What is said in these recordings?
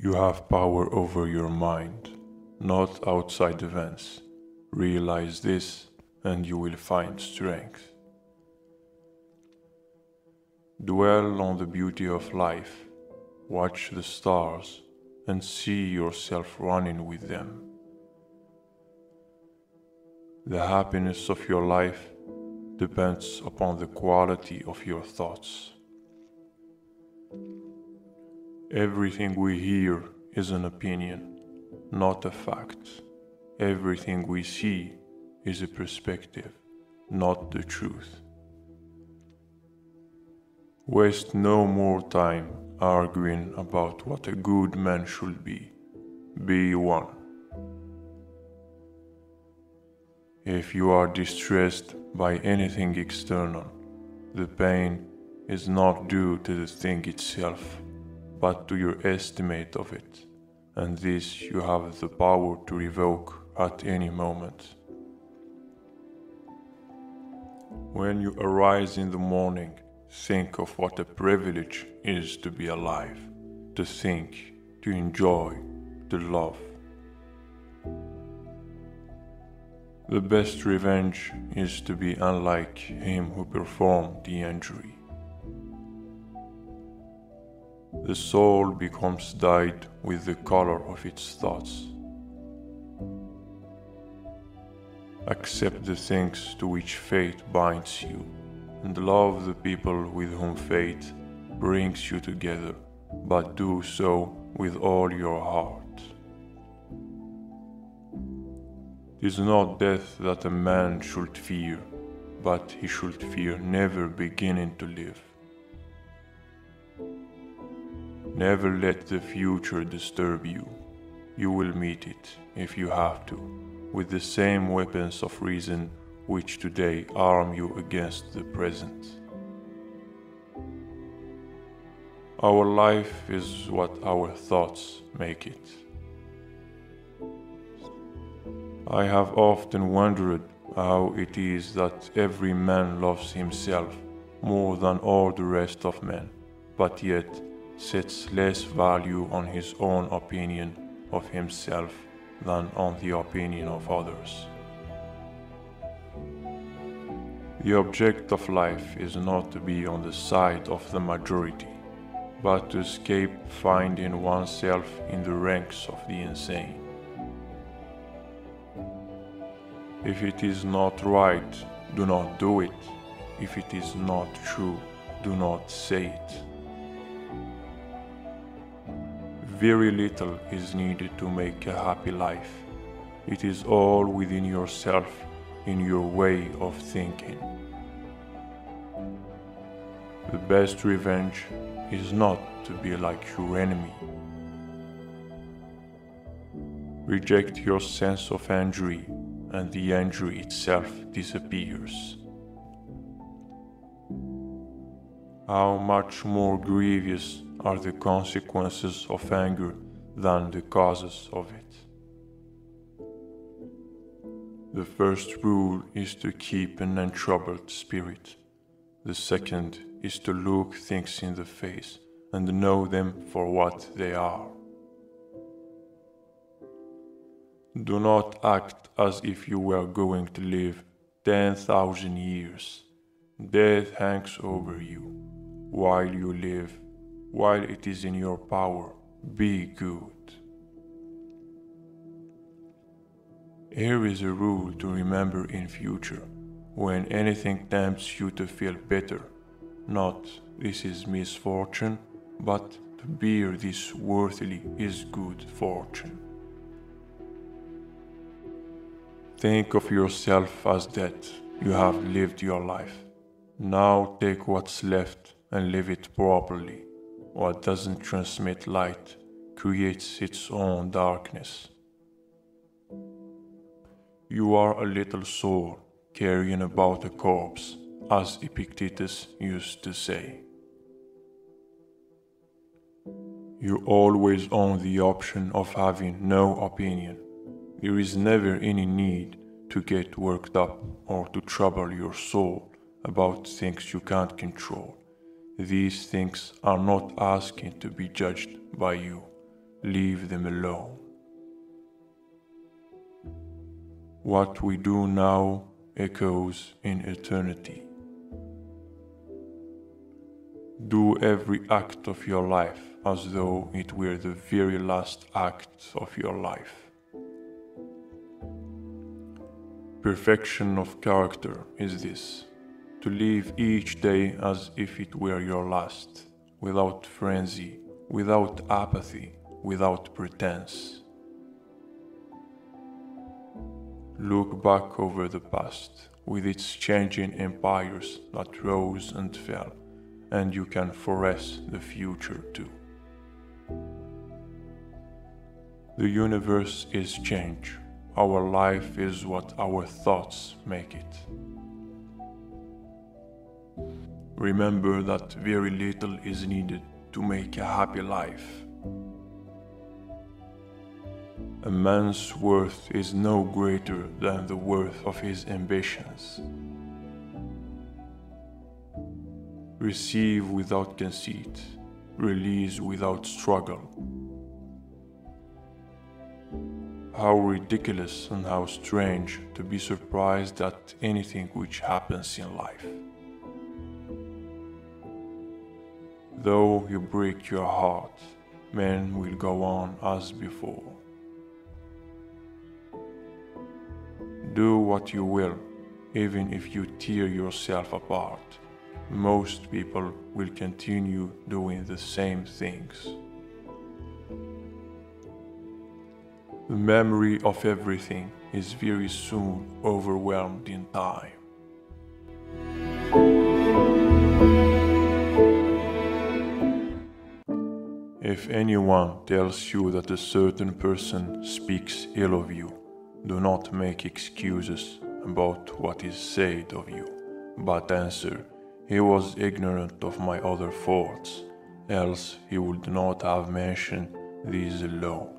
You have power over your mind, not outside events. Realize this and you will find strength. Dwell on the beauty of life, watch the stars, and see yourself running with them. The happiness of your life depends upon the quality of your thoughts. Everything we hear is an opinion, not a fact. Everything we see is a perspective, not the truth. Waste no more time arguing about what a good man should be. Be one. If you are distressed by anything external, the pain is not due to the thing itself, but to your estimate of it, and this you have the power to revoke at any moment. When you arise in the morning, think of what a privilege it is to be alive, to think, to enjoy, to love. The best revenge is to be unlike him who performed the injury. The soul becomes dyed with the color of its thoughts. Accept the things to which fate binds you, and love the people with whom fate brings you together, but do so with all your heart. It is not death that a man should fear, but he should fear never beginning to live. Never let the future disturb you. You will meet it, if you have to, with the same weapons of reason which today arm you against the present. Our life is what our thoughts make it. I have often wondered how it is that every man loves himself more than all the rest of men, but yet sets less value on his own opinion of himself than on the opinion of others. The object of life is not to be on the side of the majority, but to escape finding oneself in the ranks of the insane. If it is not right, do not do it. If it is not true, do not say it. Very little is needed to make a happy life. It is all within yourself, in your way of thinking. The best revenge is not to be like your enemy. Reject your sense of injury, and the injury itself disappears. How much more grievous are the consequences of anger than the causes of it? The first rule is to keep an untroubled spirit. The second is to look things in the face and know them for what they are. Do not act as if you were going to live 10,000 years. Death hangs over you. While you live, while it is in your power, be good. Here is a rule to remember in future, when anything tempts you to feel better, not this is misfortune, but to bear this worthily is good fortune. Think of yourself as that you have lived your life. Now take what's left and live it properly. What doesn't transmit light creates its own darkness. You are a little soul carrying about a corpse, as Epictetus used to say. You always own the option of having no opinion. There is never any need to get worked up or to trouble your soul about things you can't control. These things are not asking to be judged by you. leave them alone. What we do now echoes in eternity. Do every act of your life as though it were the very last act of your life. Perfection of character is this: to live each day as if it were your last, without frenzy, without apathy, without pretense. Look back over the past, with its changing empires that rose and fell, and you can foresee the future too. The universe is change. Our life is what our thoughts make it. Remember that very little is needed to make a happy life. A man's worth is no greater than the worth of his ambitions. Receive without conceit, release without struggle. How ridiculous and how strange to be surprised at anything which happens in life. Though you break your heart, men will go on as before. Do what you will, even if you tear yourself apart. Most people will continue doing the same things. The memory of everything is very soon overwhelmed in time. If anyone tells you that a certain person speaks ill of you, do not make excuses about what is said of you, but answer, "He was ignorant of my other faults, else he would not have mentioned these alone."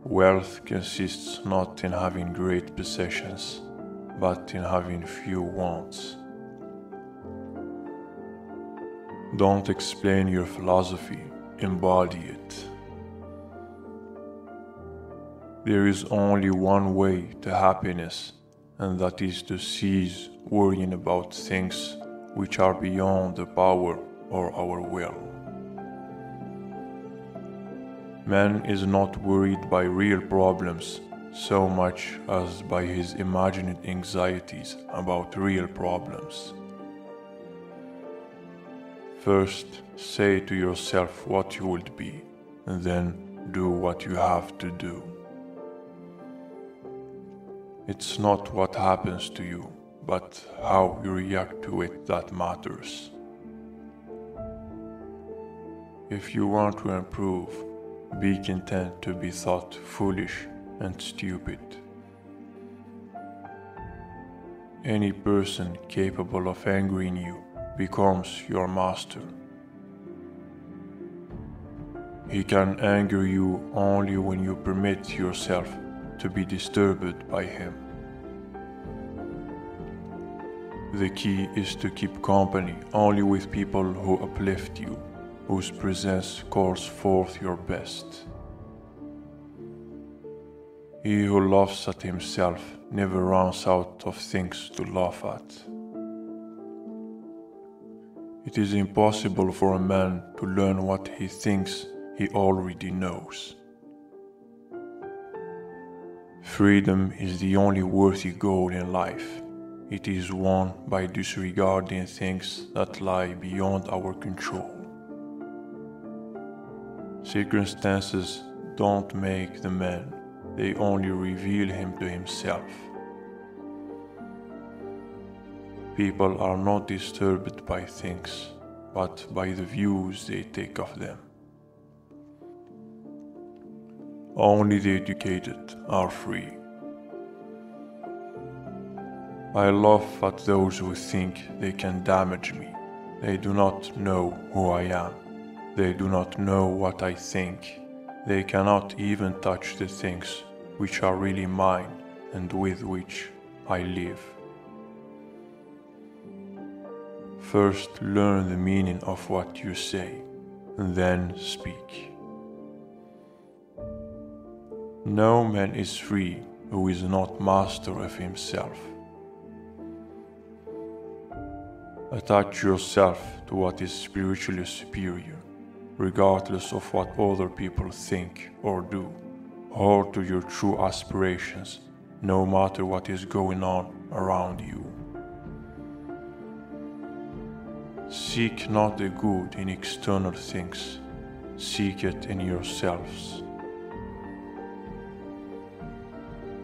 Wealth consists not in having great possessions, but in having few wants. Don't explain your philosophy, embody it. There is only one way to happiness, and that is to cease worrying about things which are beyond the power or our will. Man is not worried by real problems so much as by his imagined anxieties about real problems. First, say to yourself what you would be, and then do what you have to do. It's not what happens to you, but how you react to it that matters. If you want to improve, be content to be thought foolish and stupid. Any person capable of angering you becomes your master. He can anger you only when you permit yourself to be disturbed by him. The key is to keep company only with people who uplift you, whose presence calls forth your best. He who laughs at himself never runs out of things to laugh at. It is impossible for a man to learn what he thinks he already knows. Freedom is the only worthy goal in life. It is won by disregarding things that lie beyond our control. Circumstances don't make the man, they only reveal him to himself. People are not disturbed by things, but by the views they take of them. Only the educated are free. I laugh at those who think they can damage me. They do not know who I am. They do not know what I think. They cannot even touch the things which are really mine and with which I live. First, learn the meaning of what you say, and then speak. No man is free who is not master of himself. Attach yourself to what is spiritually superior, regardless of what other people think or do. Hold to your true aspirations, no matter what is going on around you. Seek not the good in external things, seek it in yourselves.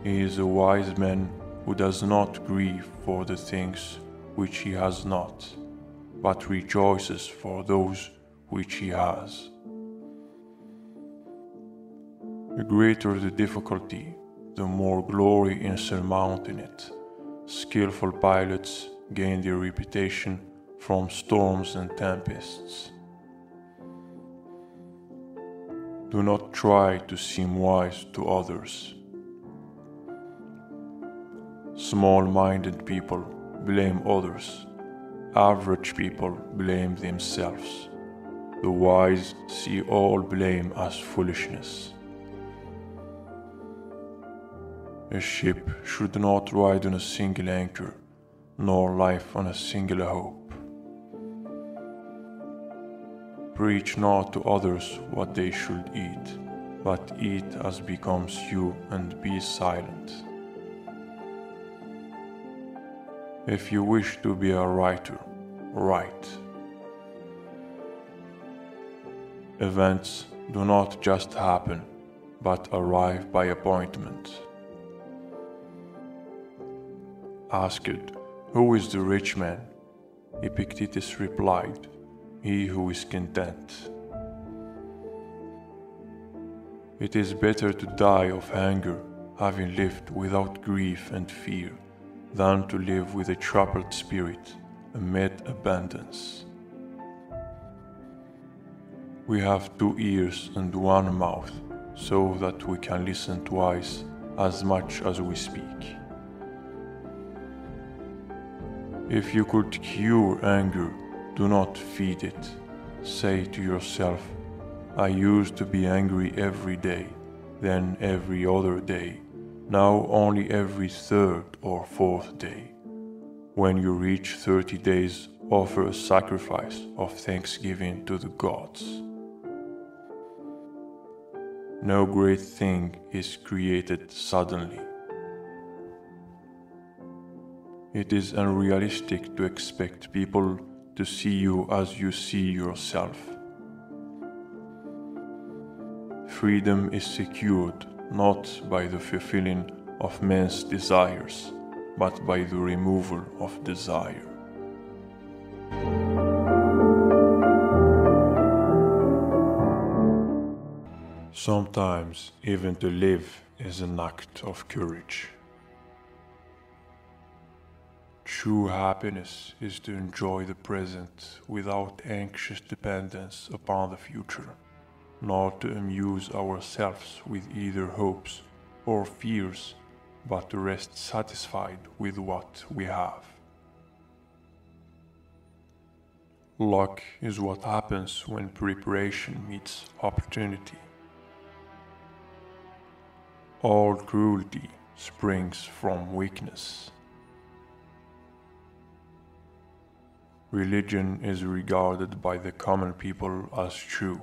He is a wise man who does not grieve for the things which he has not, but rejoices for those which he has. The greater the difficulty, the more glory in surmounting it. Skillful pilots gain their reputation from storms and tempests. Do not try to seem wise to others. Small-minded people blame others. Average people blame themselves. The wise see all blame as foolishness. A ship should not ride on a single anchor, nor life on a single hope. Preach not to others what they should eat, but eat as becomes you and be silent. If you wish to be a writer, write. Events do not just happen, but arrive by appointment. Asked, "Who is the rich man?" Epictetus replied, "He who is content." It is better to die of hunger, having lived without grief and fear, than to live with a troubled spirit amid abundance. We have 2 ears and 1 mouth, so that we can listen twice as much as we speak. If you could cure anger, do not feed it. Say to yourself, "I used to be angry every day, then every other day, now only every 3rd or 4th day." When you reach 30 days, offer a sacrifice of thanksgiving to the gods. No great thing is created suddenly. It is unrealistic to expect people to see you as you see yourself. Freedom is secured not by the fulfilling of men's desires, but by the removal of desire. Sometimes even to live is an act of courage. True happiness is to enjoy the present without anxious dependence upon the future, nor to amuse ourselves with either hopes or fears, but to rest satisfied with what we have. Luck is what happens when preparation meets opportunity. All cruelty springs from weakness. Religion is regarded by the common people as true,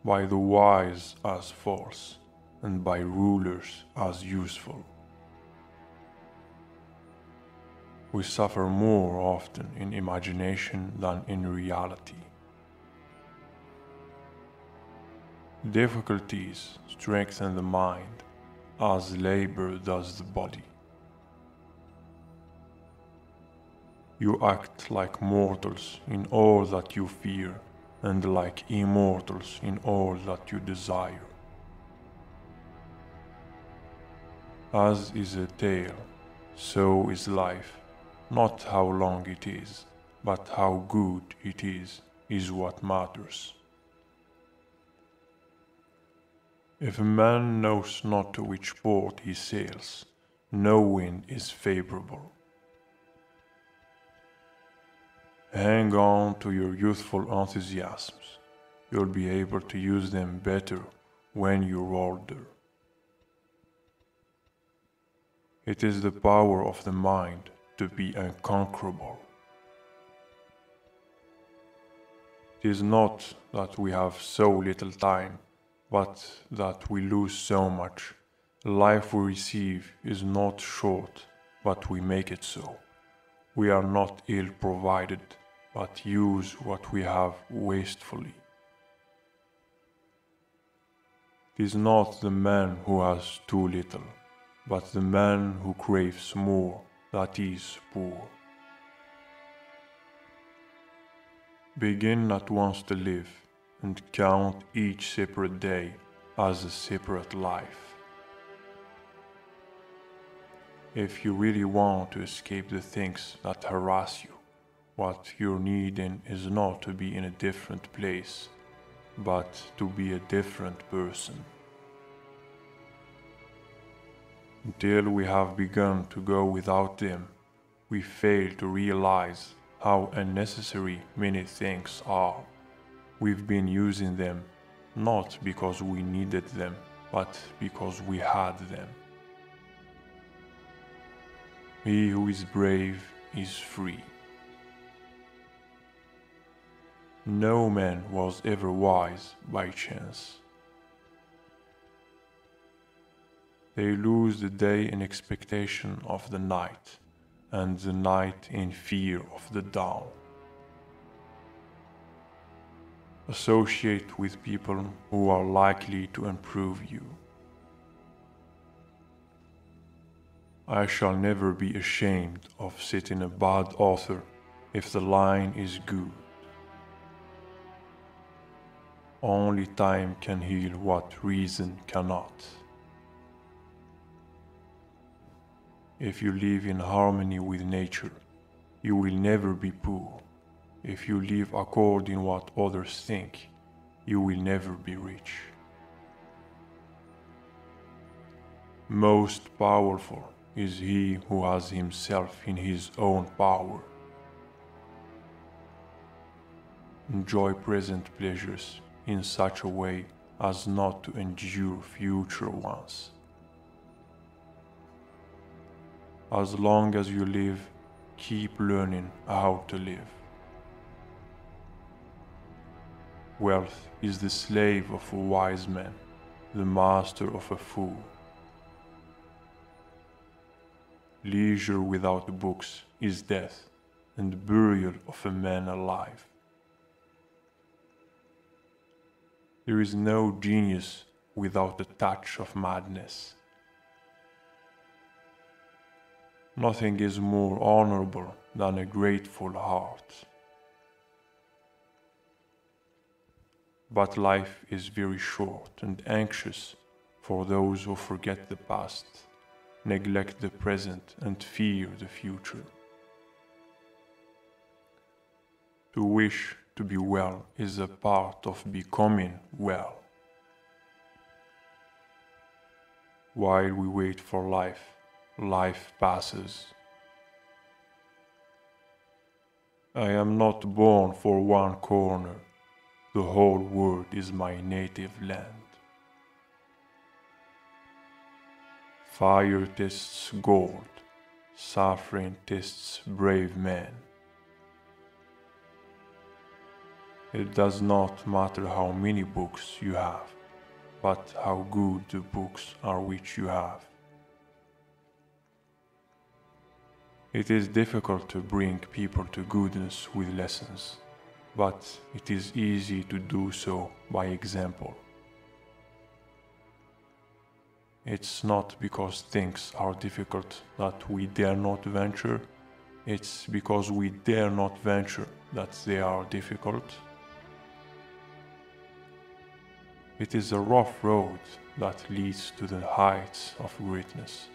by the wise as false, and by rulers as useful. We suffer more often in imagination than in reality. Difficulties strengthen the mind, as labor does the body. You act like mortals in all that you fear, and like immortals in all that you desire. As is a tale, so is life. Not how long it is, but how good it is what matters. If a man knows not to which port he sails, no wind is favorable. Hang on to your youthful enthusiasms. you'll be able to use them better when you're older. It is the power of the mind to be unconquerable. It is not that we have so little time, but that we lose so much. The life we receive is not short, but we make it so. We are not ill provided, but use what we have wastefully. It is not the man who has too little, but the man who craves more that is poor. Begin at once to live, and count each separate day as a separate life. If you really want to escape the things that harass you, what you're needing is not to be in a different place, but to be a different person. Until we have begun to go without them, we fail to realize how unnecessary many things are. We've been using them not because we needed them, but because we had them. He who is brave is free. No man was ever wise by chance. They lose the day in expectation of the night, and the night in fear of the dawn. Associate with people who are likely to improve you. I shall never be ashamed of citing a bad author if the line is good. Only time can heal what reason cannot. If you live in harmony with nature, you will never be poor. If you live according to what others think, you will never be rich. Most powerful is he who has himself in his own power. Enjoy present pleasures in such a way as not to endure future ones. As long as you live, keep learning how to live. Wealth is the slave of a wise man, the master of a fool. Leisure without books is death, and burial of a man alive. There is no genius without a touch of madness. Nothing is more honorable than a grateful heart. But life is very short and anxious for those who forget the past, neglect the present, and fear the future. To wish to be well is a part of becoming well. While we wait for life, life passes. I am not born for one corner. The whole world is my native land. Fire tests gold, suffering tests brave men. It does not matter how many books you have, but how good the books are which you have. It is difficult to bring people to goodness with lessons, but it is easy to do so by example. It's not because things are difficult that we dare not venture, it's because we dare not venture that they are difficult. It is a rough road that leads to the heights of greatness.